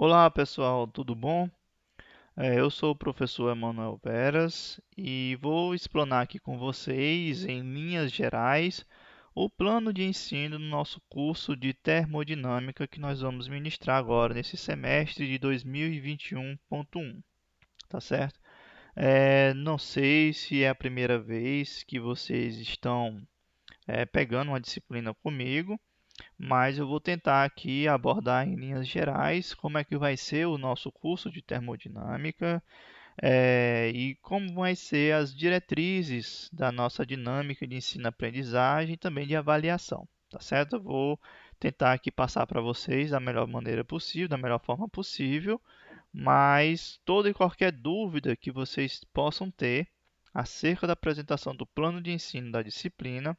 Olá pessoal, tudo bom? Eu sou o professor Emanuel Veras e vou explanar aqui com vocês, em linhas gerais, o plano de ensino do nosso curso de termodinâmica que nós vamos ministrar agora nesse semestre de 2021.1, tá certo? Não sei se é a primeira vez que vocês estão pegando uma disciplina comigo, mas eu vou tentar aqui abordar em linhas gerais como é que vai ser o nosso curso de termodinâmica, e como vai ser as diretrizes da nossa dinâmica de ensino-aprendizagem e também de avaliação, tá certo? Eu vou tentar aqui passar para vocês da melhor maneira possível, da melhor forma possível, mas toda e qualquer dúvida que vocês possam ter acerca da apresentação do plano de ensino da disciplina,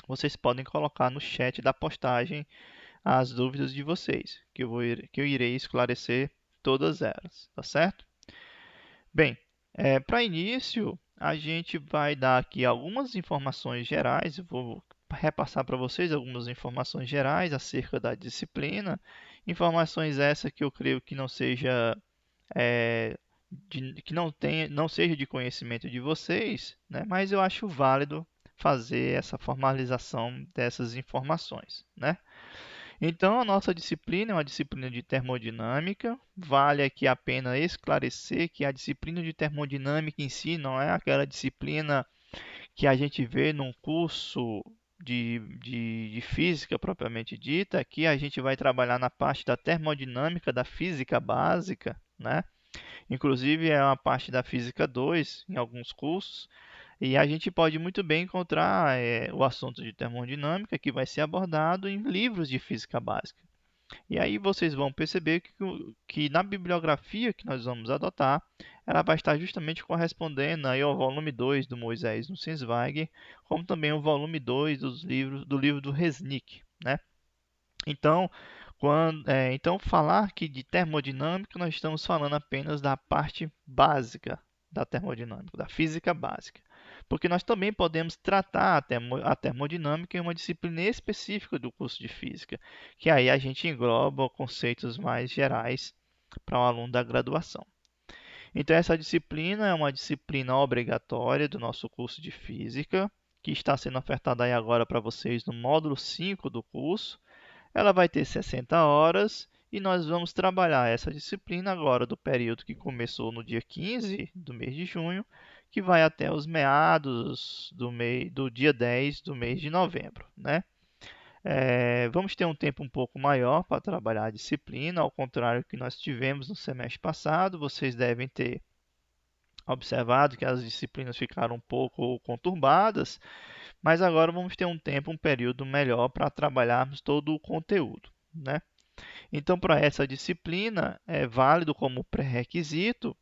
vocês podem colocar no chat da postagem as dúvidas de vocês, que eu irei esclarecer todas elas, tá certo? Bem, para início, a gente vai dar aqui algumas informações gerais. Eu vou repassar para vocês algumas informações gerais acerca da disciplina. Informações essas que eu creio que não seja, que não seja de conhecimento de vocês, né? Mas eu acho válido fazer essa formalização dessas informações, né? Então, a nossa disciplina é uma disciplina de termodinâmica. Vale aqui a pena esclarecer que a disciplina de termodinâmica em si não é aquela disciplina que a gente vê num curso de física propriamente dita. Aqui a gente vai trabalhar na parte da termodinâmica da física básica, né? Inclusive é uma parte da física 2 em alguns cursos. E a gente pode muito bem encontrar o assunto de termodinâmica que vai ser abordado em livros de física básica. E aí vocês vão perceber que na bibliografia que nós vamos adotar, ela vai estar justamente correspondendo aí ao volume 2 do Moisés no Sensweig, como também o volume 2 do livro do Resnick, né? Então, então, falar que de termodinâmica, nós estamos falando apenas da parte básica da termodinâmica, da física básica. Porque nós também podemos tratar a termodinâmica em uma disciplina específica do curso de física, que aí a gente engloba conceitos mais gerais para o aluno da graduação. Então, essa disciplina é uma disciplina obrigatória do nosso curso de física, que está sendo ofertada aí agora para vocês no módulo 5 do curso. Ela vai ter 60 horas e nós vamos trabalhar essa disciplina agora do período que começou no dia 15 do mês de junho, que vai até os meados do dia 10 do mês de novembro, né? Vamos ter um tempo um pouco maior para trabalhar a disciplina, ao contrário do que nós tivemos no semestre passado. Vocês devem ter observado que as disciplinas ficaram um pouco conturbadas, mas agora vamos ter um tempo, um período melhor para trabalharmos todo o conteúdo, né? Então, para essa disciplina, é válido como pré-requisito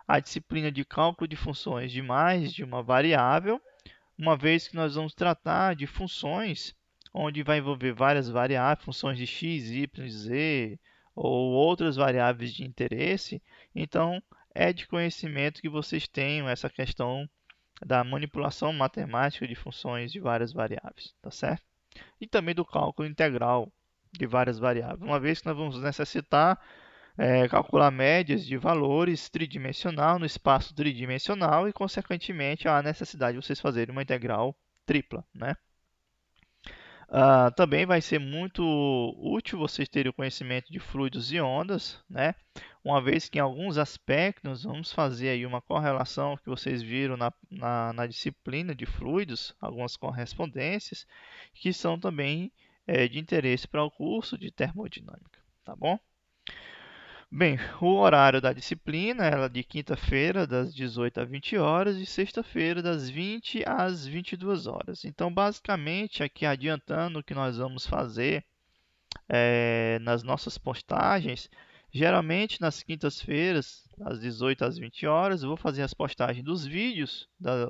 a disciplina de cálculo de funções de mais de uma variável, uma vez que nós vamos tratar de funções onde vai envolver várias variáveis, funções de x, y, z ou outras variáveis de interesse. Então, é de conhecimento que vocês tenham essa questão da manipulação matemática de funções de várias variáveis, tá certo? E também do cálculo integral de várias variáveis, uma vez que nós vamos necessitar calcular médias de valores tridimensional no espaço tridimensional e, consequentemente, há a necessidade de vocês fazerem uma integral tripla, né? Também vai ser muito útil vocês terem o conhecimento de fluidos e ondas, né? Uma vez que em alguns aspectos vamos fazer aí uma correlação que vocês viram na disciplina de fluidos, algumas correspondências que são também de interesse para o curso de termodinâmica, tá bom? Bem, o horário da disciplina é de quinta-feira, das 18 às 20 horas, e sexta-feira, das 20 às 22 horas. Então, basicamente, aqui adiantando o que nós vamos fazer nas nossas postagens, geralmente nas quintas-feiras, das 18 às 20 horas, eu vou fazer as postagens dos vídeos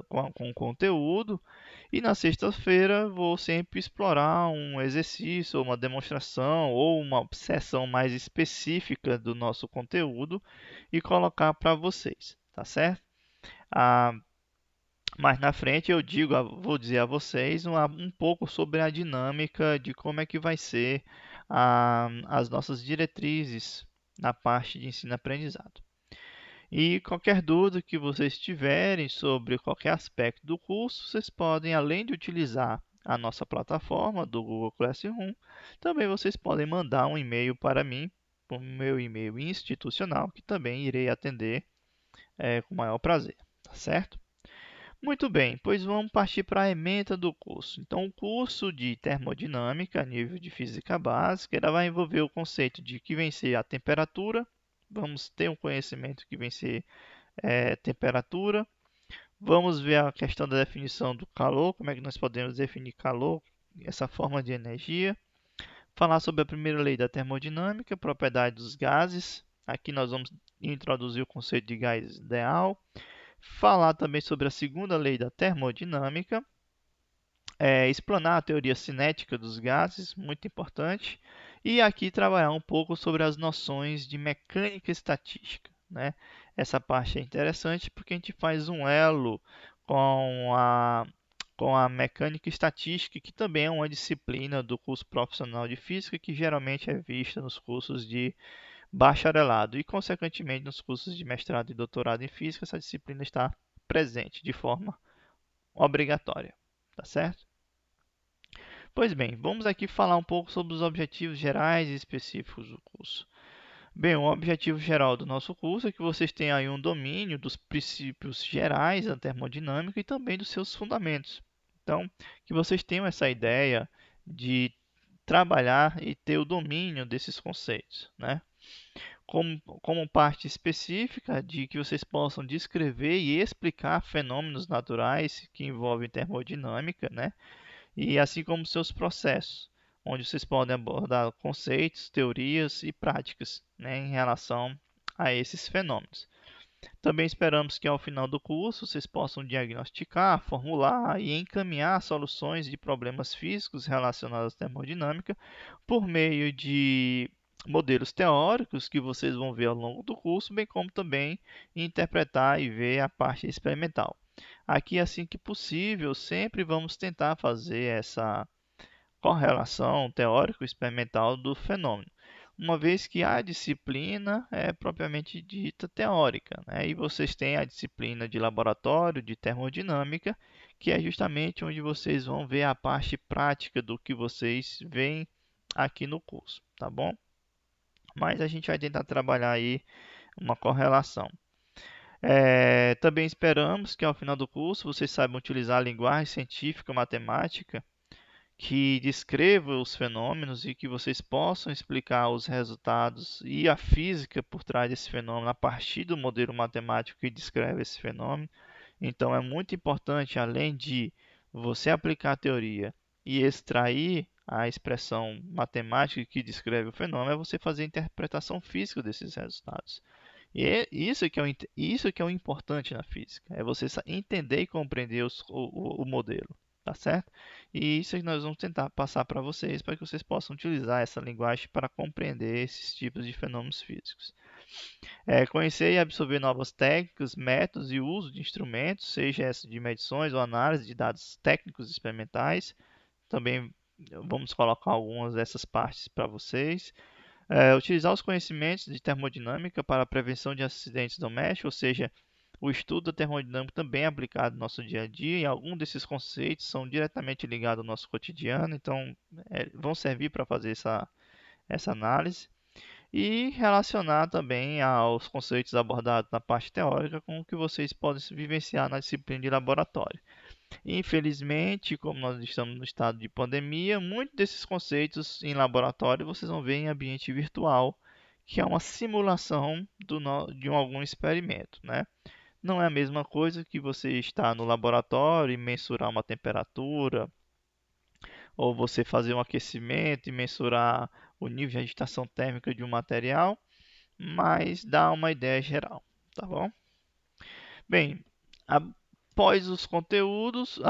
com conteúdo, e na sexta-feira vou sempre explorar um exercício, uma demonstração ou uma seção mais específica do nosso conteúdo e colocar para vocês, tá certo? Ah, mais na frente vou dizer a vocês um pouco sobre a dinâmica de como é que vai ser as nossas diretrizes na parte de ensino-aprendizado. E qualquer dúvida que vocês tiverem sobre qualquer aspecto do curso, vocês podem, além de utilizar a nossa plataforma do Google Classroom, também vocês podem mandar um e-mail para mim, para o meu e-mail institucional, que também irei atender com o maior prazer, tá certo? Muito bem, pois vamos partir para a ementa do curso. Então, o curso de termodinâmica, a nível de física básica, ela vai envolver o conceito de que vem ser a temperatura. Vamos ter um conhecimento que vem ser temperatura. Vamos ver a questão da definição do calor, como é que nós podemos definir calor, essa forma de energia. Falar sobre a primeira lei da termodinâmica, propriedade dos gases. Aqui nós vamos introduzir o conceito de gás ideal. Falar também sobre a segunda lei da termodinâmica, explanar a teoria cinética dos gases, muito importante, e aqui trabalhar um pouco sobre as noções de mecânica estatística, né? Essa parte é interessante porque a gente faz um elo com a mecânica estatística, que também é uma disciplina do curso profissional de física, que geralmente é vista nos cursos de bacharelado e, consequentemente, nos cursos de mestrado e doutorado em física, essa disciplina está presente de forma obrigatória, tá certo? Pois bem, vamos aqui falar um pouco sobre os objetivos gerais e específicos do curso. Bem, o objetivo geral do nosso curso é que vocês tenham aí um domínio dos princípios gerais da termodinâmica e também dos seus fundamentos. Então, que vocês tenham essa ideia de trabalhar e ter o domínio desses conceitos, né? Como parte específica de que vocês possam descrever e explicar fenômenos naturais que envolvem termodinâmica, né? E assim como seus processos, onde vocês podem abordar conceitos, teorias e práticas, né, em relação a esses fenômenos. Também esperamos que ao final do curso vocês possam diagnosticar, formular e encaminhar soluções de problemas físicos relacionados à termodinâmica por meio de modelos teóricos que vocês vão ver ao longo do curso, bem como também interpretar e ver a parte experimental. Aqui, assim que possível, sempre vamos tentar fazer essa correlação teórico-experimental do fenômeno, uma vez que a disciplina é propriamente dita teórica, né? E vocês têm a disciplina de laboratório de termodinâmica, que é justamente onde vocês vão ver a parte prática do que vocês veem aqui no curso, tá bom? Mas a gente vai tentar trabalhar aí uma correlação. Também esperamos que ao final do curso vocês saibam utilizar a linguagem científica matemática que descreva os fenômenos e que vocês possam explicar os resultados e a física por trás desse fenômeno a partir do modelo matemático que descreve esse fenômeno. Então é muito importante, além de você aplicar a teoria e extrair a expressão matemática que descreve o fenômeno, é você fazer a interpretação física desses resultados. E isso que é o importante na física, é você entender e compreender o modelo, tá certo? E isso é que nós vamos tentar passar para vocês, para que vocês possam utilizar essa linguagem para compreender esses tipos de fenômenos físicos. Conhecer e absorver novas técnicas, métodos e uso de instrumentos, seja essa de medições ou análise de dados técnicos experimentais. Também vamos colocar algumas dessas partes para vocês. Utilizar os conhecimentos de termodinâmica para a prevenção de acidentes domésticos, ou seja, o estudo da termodinâmica também é aplicado no nosso dia a dia e alguns desses conceitos são diretamente ligados ao nosso cotidiano, então vão servir para fazer essa análise e relacionar também aos conceitos abordados na parte teórica com o que vocês podem vivenciar na disciplina de laboratório. Infelizmente, como nós estamos no estado de pandemia, muitos desses conceitos em laboratório vocês vão ver em ambiente virtual, que é uma simulação de algum experimento, né? Não é a mesma coisa que você estar no laboratório e mensurar uma temperatura, ou você fazer um aquecimento e mensurar o nível de agitação térmica de um material, mas dá uma ideia geral, tá bom? Bem, após os conteúdos,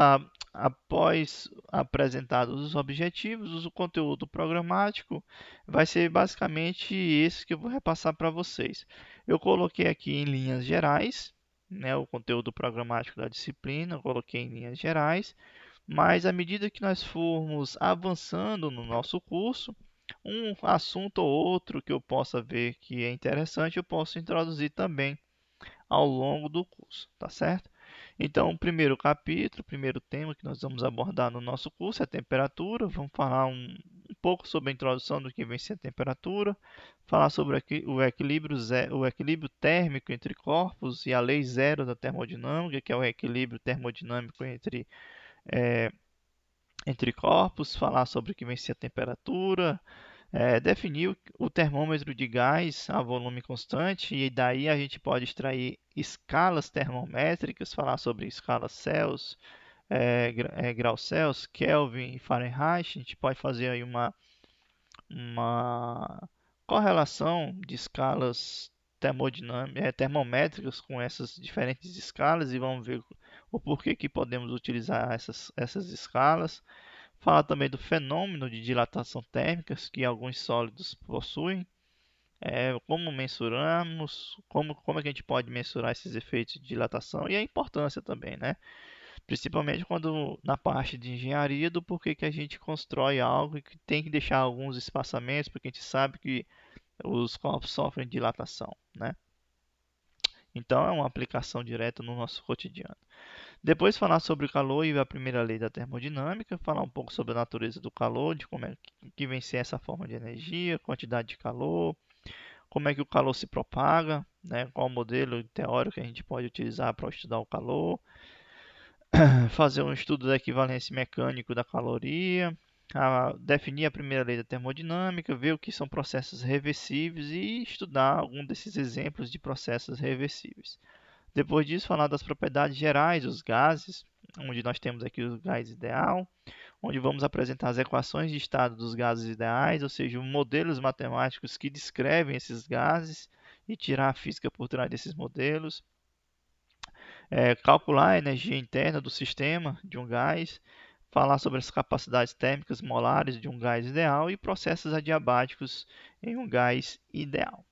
após apresentados os objetivos, o conteúdo programático vai ser basicamente esse que eu vou repassar para vocês. Eu coloquei aqui em linhas gerais, né, o conteúdo programático da disciplina, eu coloquei em linhas gerais, mas à medida que nós formos avançando no nosso curso, Um assunto ou outro que eu possa ver que é interessante, eu posso introduzir também ao longo do curso, tá certo? Então, o primeiro capítulo, o primeiro tema que nós vamos abordar no nosso curso é a temperatura. Vamos falar um pouco sobre a introdução do que vem ser a temperatura, falar sobre o equilíbrio térmico entre corpos e a lei zero da termodinâmica, que é o equilíbrio termodinâmico entre corpos, falar sobre o que vem ser a temperatura, definir o termômetro de gás a volume constante, e daí a gente pode extrair escalas termométricas, falar sobre escalas Celsius, graus Celsius, Kelvin e Fahrenheit. A gente pode fazer aí uma correlação de escalas termométricas com essas diferentes escalas e vamos ver o porquê que podemos utilizar essas escalas. Fala também do fenômeno de dilatação térmica que alguns sólidos possuem, como mensuramos, como é que a gente pode mensurar esses efeitos de dilatação e a importância também, né? Principalmente quando na parte de engenharia do porquê que a gente constrói algo e que tem que deixar alguns espaçamentos, porque a gente sabe que os corpos sofrem dilatação, né? Então é uma aplicação direta no nosso cotidiano. Depois falar sobre o calor e a primeira lei da termodinâmica, falar um pouco sobre a natureza do calor, de como é que vem ser essa forma de energia, quantidade de calor, como é que o calor se propaga, né? Qual o modelo teórico que a gente pode utilizar para estudar o calor, fazer um estudo da equivalência mecânico da caloria, definir a primeira lei da termodinâmica, ver o que são processos reversíveis e estudar algum desses exemplos de processos reversíveis. Depois disso, falar das propriedades gerais dos gases, onde nós temos aqui o gás ideal, onde vamos apresentar as equações de estado dos gases ideais, ou seja, modelos matemáticos que descrevem esses gases e tirar a física por trás desses modelos. Calcular a energia interna do sistema de um gás, falar sobre as capacidades térmicas molares de um gás ideal e processos adiabáticos em um gás ideal.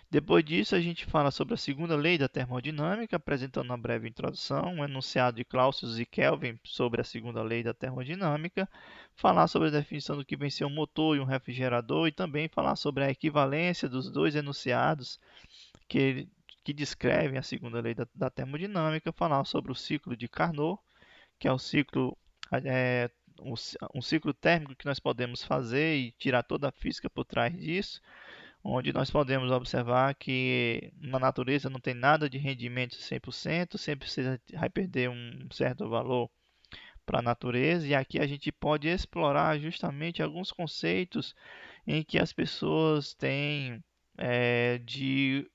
Depois disso, a gente fala sobre a segunda lei da termodinâmica, apresentando uma breve introdução, um enunciado de Clausius e Kelvin sobre a segunda lei da termodinâmica, falar sobre a definição do que vem ser um motor e um refrigerador e também falar sobre a equivalência dos dois enunciados que, que descrevem a segunda lei da termodinâmica, falar sobre o ciclo de Carnot, que é o ciclo é, um ciclo térmico que nós podemos fazer e tirar toda a física por trás disso, onde nós podemos observar que na natureza não tem nada de rendimento 100%, sempre você vai perder um certo valor para a natureza, e aqui a gente pode explorar justamente alguns conceitos em que as pessoas têm é, de,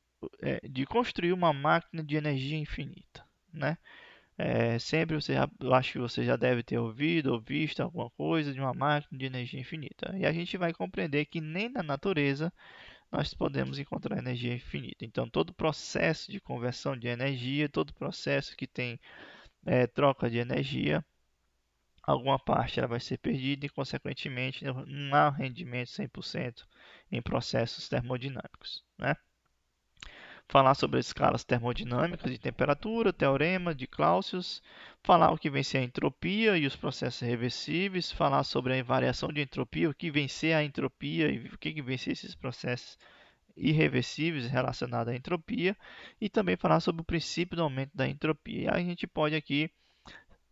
de construir uma máquina de energia infinita, né? Sempre eu acho que você já deve ter ouvido ou visto alguma coisa de uma máquina de energia infinita. E a gente vai compreender que nem na natureza nós podemos encontrar energia infinita. Então, todo processo de conversão de energia, todo processo que tem troca de energia, alguma parte ela vai ser perdida e, consequentemente, não há rendimento 100% em processos termodinâmicos, né? Falar sobre as escalas termodinâmicas de temperatura, teorema de Clausius, falar o que vem ser a entropia e os processos reversíveis, falar sobre a variação de entropia, o que vem ser a entropia e o que vem ser esses processos irreversíveis relacionados à entropia e também falar sobre o princípio do aumento da entropia. E a gente pode aqui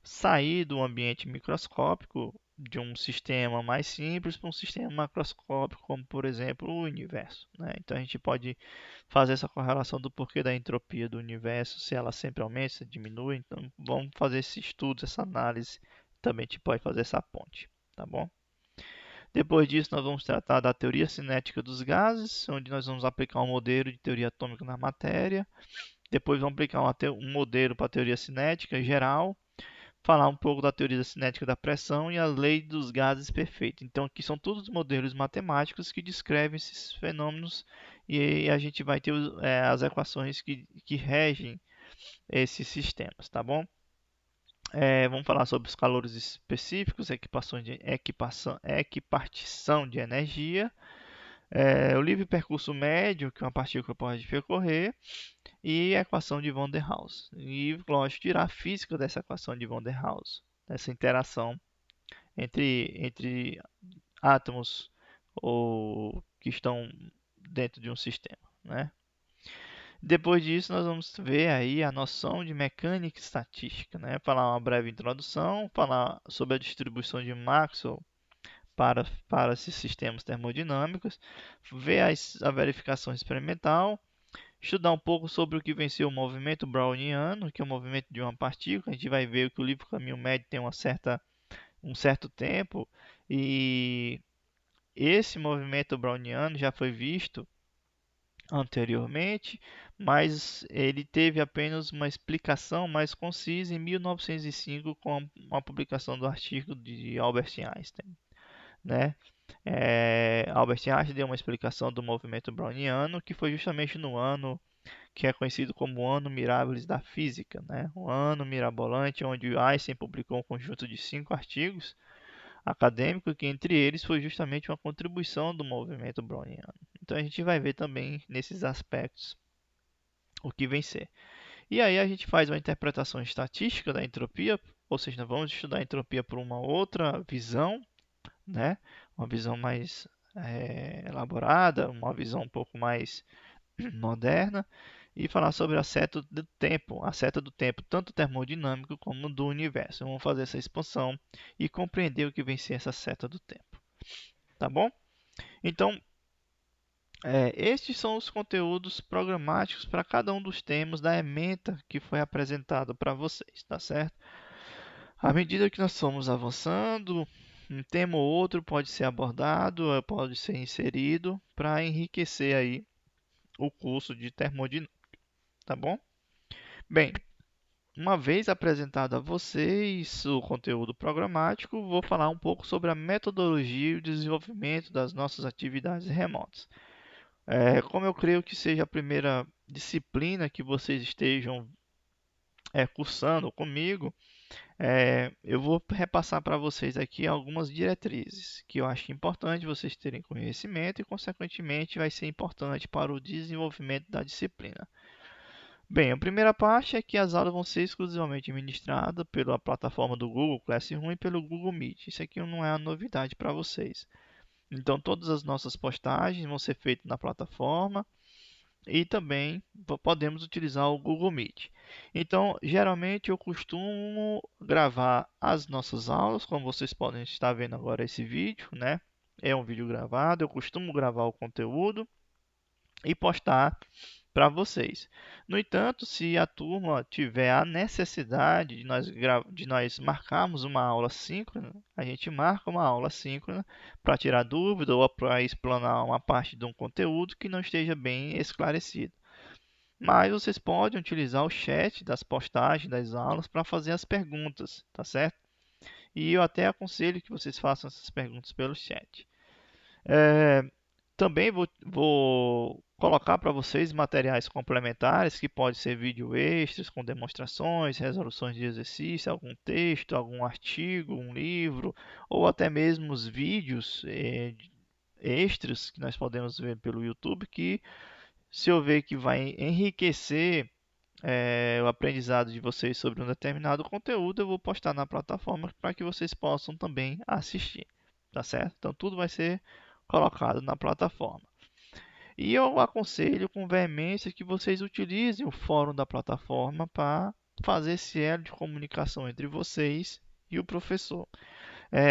sair do ambiente microscópico de um sistema mais simples para um sistema macroscópico, como por exemplo o universo, né? Então a gente pode fazer essa correlação do porquê da entropia do universo, se ela sempre aumenta, se diminui. Então vamos fazer esse estudo, essa análise, também a gente pode fazer essa ponte, tá bom? Depois disso, nós vamos tratar da teoria cinética dos gases, onde nós vamos aplicar um modelo de teoria atômica na matéria. Depois vamos aplicar um modelo para a teoria cinética geral, falar um pouco da teoria cinética da pressão e a lei dos gases perfeitos. Então, aqui são todos modelos matemáticos que descrevem esses fenômenos e a gente vai ter as equações que regem esses sistemas, tá bom? Vamos falar sobre os calores específicos, equipartição de energia, o livre percurso médio que uma partícula pode percorrer e a equação de Van der Waals. E, lógico, tirar a física dessa equação de Van der Waals, dessa interação entre átomos ou que estão dentro de um sistema, né? Depois disso, nós vamos ver aí a noção de mecânica estatística, né? Falar uma breve introdução, falar sobre a distribuição de Maxwell para esses sistemas termodinâmicos, ver a verificação experimental, estudar um pouco sobre o que venceu o movimento browniano, que é o movimento de uma partícula. A gente vai ver que o livro caminho médio tem um certo tempo, e esse movimento browniano já foi visto anteriormente, mas ele teve apenas uma explicação mais concisa em 1905 com a publicação do artigo de Albert Einstein, né? Albert Einstein deu uma explicação do movimento browniano, que foi justamente no ano que é conhecido como o Ano Mirabilis da Física, né? O ano mirabolante, onde Einstein publicou um conjunto de 5 artigos acadêmicos, que entre eles foi justamente uma contribuição do movimento browniano. Então a gente vai ver também nesses aspectos o que vencer. E aí a gente faz uma interpretação estatística da entropia, ou seja, nós vamos estudar a entropia por uma outra visão, né? Uma visão mais elaborada, uma visão um pouco mais moderna, e falar sobre a seta do tempo, tanto termodinâmico como do universo. Vamos fazer essa expansão e compreender o que vem ser essa seta do tempo, tá bom? Então, estes são os conteúdos programáticos para cada um dos temas da ementa que foi apresentado para vocês, tá certo? À medida que nós fomos avançando, um tema ou outro pode ser abordado, pode ser inserido para enriquecer aí o curso de termodinâmica, tá bom? Bem, uma vez apresentado a vocês o conteúdo programático, vou falar um pouco sobre a metodologia e o desenvolvimento das nossas atividades remotas. Como eu creio que seja a primeira disciplina que vocês estejam cursando comigo, eu vou repassar para vocês aqui algumas diretrizes que eu acho importante vocês terem conhecimento e, consequentemente, vai ser importante para o desenvolvimento da disciplina. Bem, a primeira parte é que as aulas vão ser exclusivamente ministradas pela plataforma do Google Classroom e pelo Google Meet. Isso aqui não é uma novidade para vocês. Então, todas as nossas postagens vão ser feitas na plataforma e também podemos utilizar o Google Meet. Então, geralmente eu costumo gravar as nossas aulas, como vocês podem estar vendo agora esse vídeo, né? É um vídeo gravado, eu costumo gravar o conteúdo e postar para vocês. No entanto, se a turma tiver a necessidade de nós marcarmos uma aula síncrona, a gente marca uma aula síncrona para tirar dúvida ou para explanar uma parte de um conteúdo que não esteja bem esclarecido. Mas vocês podem utilizar o chat das postagens das aulas para fazer as perguntas, tá certo? E eu até aconselho que vocês façam essas perguntas pelo chat. É, Também vou colocar para vocês materiais complementares, que pode ser vídeo extras com demonstrações, resoluções de exercício, algum texto, algum artigo, um livro, ou até mesmo os vídeos extras que nós podemos ver pelo YouTube, que se eu ver que vai enriquecer o aprendizado de vocês sobre um determinado conteúdo, eu vou postar na plataforma para que vocês possam também assistir, tá certo? Então tudo vai ser colocado na plataforma. E eu aconselho com veemência que vocês utilizem o fórum da plataforma para fazer esse elo de comunicação entre vocês e o professor.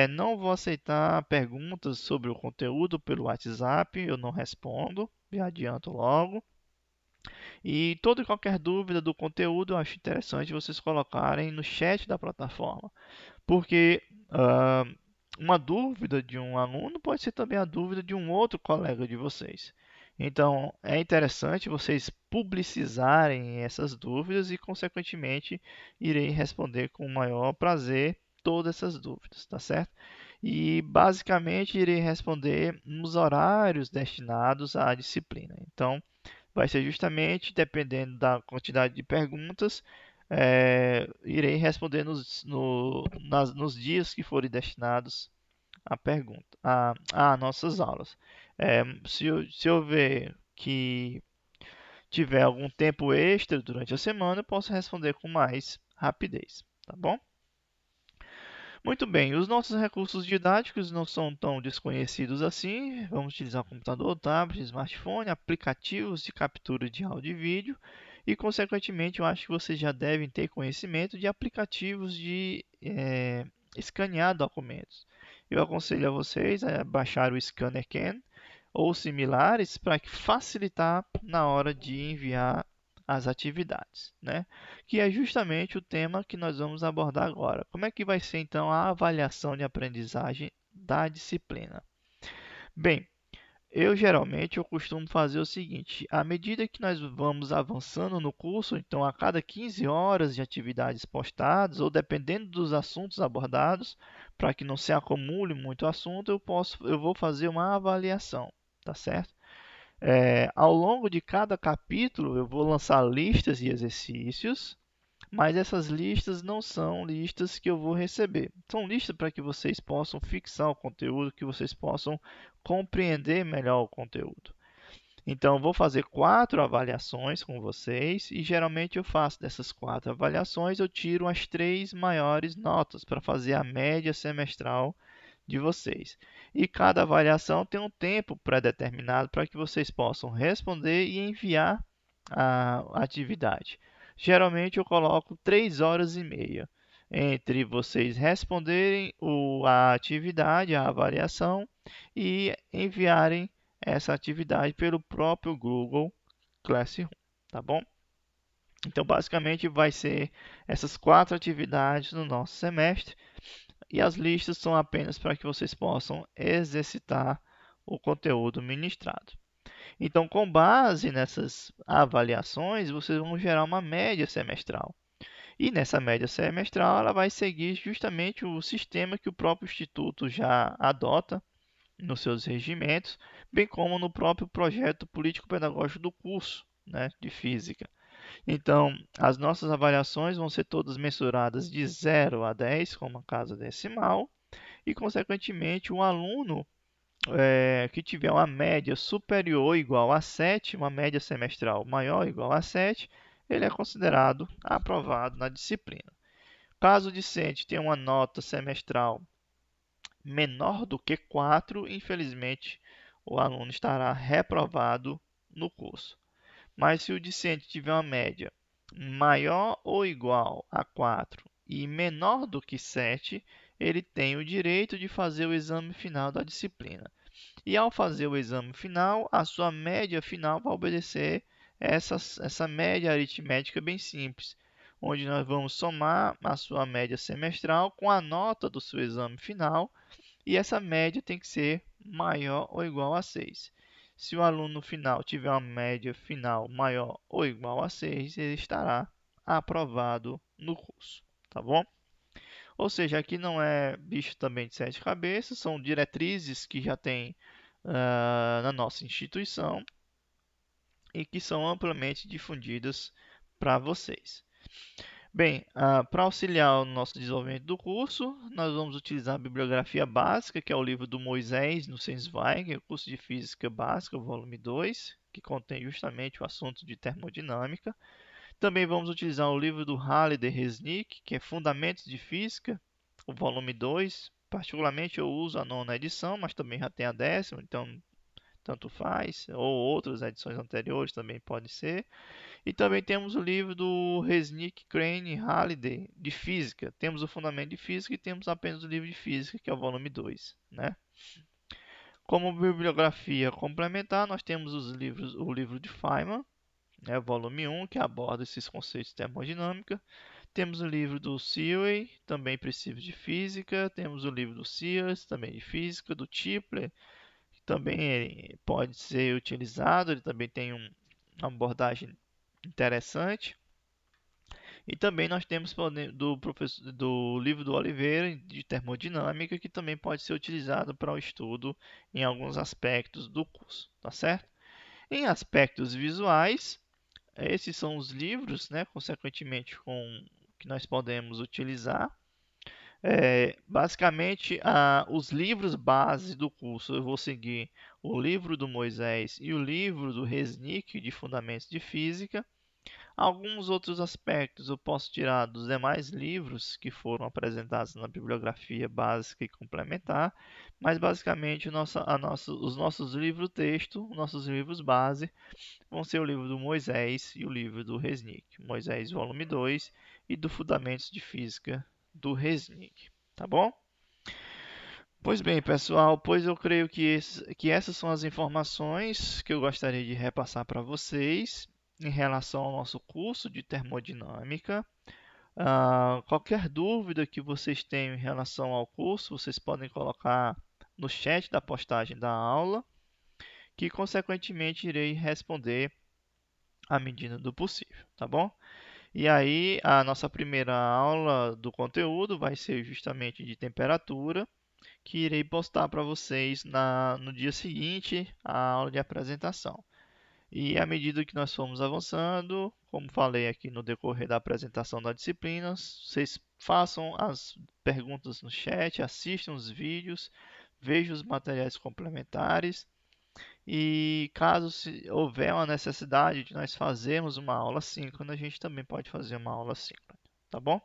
Não vou aceitar perguntas sobre o conteúdo pelo WhatsApp, eu não respondo, me adianto logo. E toda e qualquer dúvida do conteúdo, eu acho interessante vocês colocarem no chat da plataforma, porque ah, uma dúvida de um aluno pode ser também a dúvida de um outro colega de vocês. Então, é interessante vocês publicizarem essas dúvidas e, consequentemente, irei responder com o maior prazer todas essas dúvidas, tá certo? E, basicamente, irei responder nos horários destinados à disciplina. Então, vai ser justamente dependendo da quantidade de perguntas, irei responder nos dias que forem destinados à pergunta, a nossas aulas. Se eu ver que tiver algum tempo extra durante a semana, eu posso responder com mais rapidez, tá bom? Muito bem, os nossos recursos didáticos não são tão desconhecidos assim. Vamos utilizar computador, tablet, smartphone, aplicativos de captura de áudio e vídeo e, consequentemente, eu acho que vocês já devem ter conhecimento de aplicativos de escanear documentos. Eu aconselho a vocês a baixar o Scanner Can ou similares para facilitar na hora de enviar as atividades, né? Que é justamente o tema que nós vamos abordar agora. Como é que vai ser então a avaliação de aprendizagem da disciplina? Bem, eu costumo fazer o seguinte: à medida que nós vamos avançando no curso, então a cada 15 horas de atividades postadas, ou dependendo dos assuntos abordados, para que não se acumule muito assunto, eu vou fazer uma avaliação, tá certo? Ao longo de cada capítulo, eu vou lançar listas de exercícios, mas essas listas não são listas que eu vou receber. São listas para que vocês possam fixar o conteúdo, que vocês possam compreender melhor o conteúdo. Então, eu vou fazer 4 avaliações com vocês e geralmente eu faço dessas 4 avaliações, eu tiro as 3 maiores notas para fazer a média semestral de vocês. E cada avaliação tem um tempo pré-determinado para que vocês possam responder e enviar a atividade. Geralmente eu coloco 3 horas e meia entre vocês responderem a atividade, a avaliação e enviarem essa atividade pelo próprio Google Classroom, tá bom? Então, basicamente, vai ser essas 4 atividades no nosso semestre e as listas são apenas para que vocês possam exercitar o conteúdo ministrado. Então, com base nessas avaliações, vocês vão gerar uma média semestral. E nessa média semestral, ela vai seguir justamente o sistema que o próprio Instituto já adota nos seus regimentos, bem como no próprio projeto político-pedagógico do curso, né, de Física. Então, as nossas avaliações vão ser todas mensuradas de 0 a 10, com uma casa decimal, e, consequentemente, o aluno que tiver uma média superior ou igual a 7, uma média semestral maior ou igual a 7, ele é considerado aprovado na disciplina. Caso o discente tenha uma nota semestral menor do que 4, infelizmente, o aluno estará reprovado no curso. Mas se o discente tiver uma média maior ou igual a 4 e menor do que 7, ele tem o direito de fazer o exame final da disciplina. E ao fazer o exame final, a sua média final vai obedecer essa média aritmética bem simples, onde nós vamos somar a sua média semestral com a nota do seu exame final e essa média tem que ser maior ou igual a 6. Se o aluno final tiver uma média final maior ou igual a 6, ele estará aprovado no curso, tá bom? Ou seja, aqui não é bicho também de 7 cabeças, são diretrizes que já tem na nossa instituição e que são amplamente difundidas para vocês. Bem, para auxiliar o nosso desenvolvimento do curso, nós vamos utilizar a bibliografia básica, que é o livro do Moisés no Sensweig, o curso de Física Básica, volume 2, que contém justamente o assunto de termodinâmica. Também vamos utilizar o livro do Halliday Resnick, que é Fundamentos de Física, o volume 2. Particularmente eu uso a 9ª edição, mas também já tem a 10ª, então tanto faz, ou outras edições anteriores também pode ser. E também temos o livro do Resnick, Crane e Halliday de Física. Temos o Fundamento de Física e temos apenas o livro de Física, que é o volume 2, né? Como bibliografia complementar, nós temos o livro de Feynman, né, volume 1, que aborda esses conceitos de termodinâmica. Temos o livro do Searle, também Princípios de Física. Temos o livro do Sears, também de Física, do Tipler, que também pode ser utilizado, ele também tem uma abordagem interessante. E também nós temos do livro do Oliveira, de termodinâmica, que também pode ser utilizado para o estudo em alguns aspectos do curso, tá certo? Em aspectos visuais, esses são os livros, né, consequentemente, que nós podemos utilizar. Basicamente, os livros base do curso, eu vou seguir o livro do Moisés e o livro do Resnick, de Fundamentos de Física. Alguns outros aspectos eu posso tirar dos demais livros que foram apresentados na bibliografia básica e complementar, mas basicamente os nossos livros-texto, nossos livros base, vão ser o livro do Moisés e o livro do Resnick. Moisés, volume 2 e do Fundamentos de Física do Resnick. Tá bom? Pois bem, pessoal, pois eu creio que essas são as informações que eu gostaria de repassar para vocês em relação ao nosso curso de termodinâmica. Qualquer dúvida que vocês tenham em relação ao curso, vocês podem colocar no chat da postagem da aula, que consequentemente irei responder à medida do possível, tá bom? E aí, a nossa primeira aula do conteúdo vai ser justamente de temperatura, que irei postar para vocês no dia seguinte à aula de apresentação. E à medida que nós formos avançando, como falei aqui no decorrer da apresentação da disciplina, vocês façam as perguntas no chat, assistam os vídeos, vejam os materiais complementares e caso houver uma necessidade de nós fazermos uma aula síncrona, a gente também pode fazer uma aula síncrona, tá bom?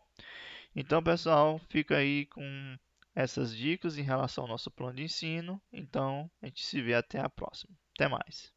Então, pessoal, fica aí com essas dicas em relação ao nosso plano de ensino. Então, a gente se vê até a próxima. Até mais.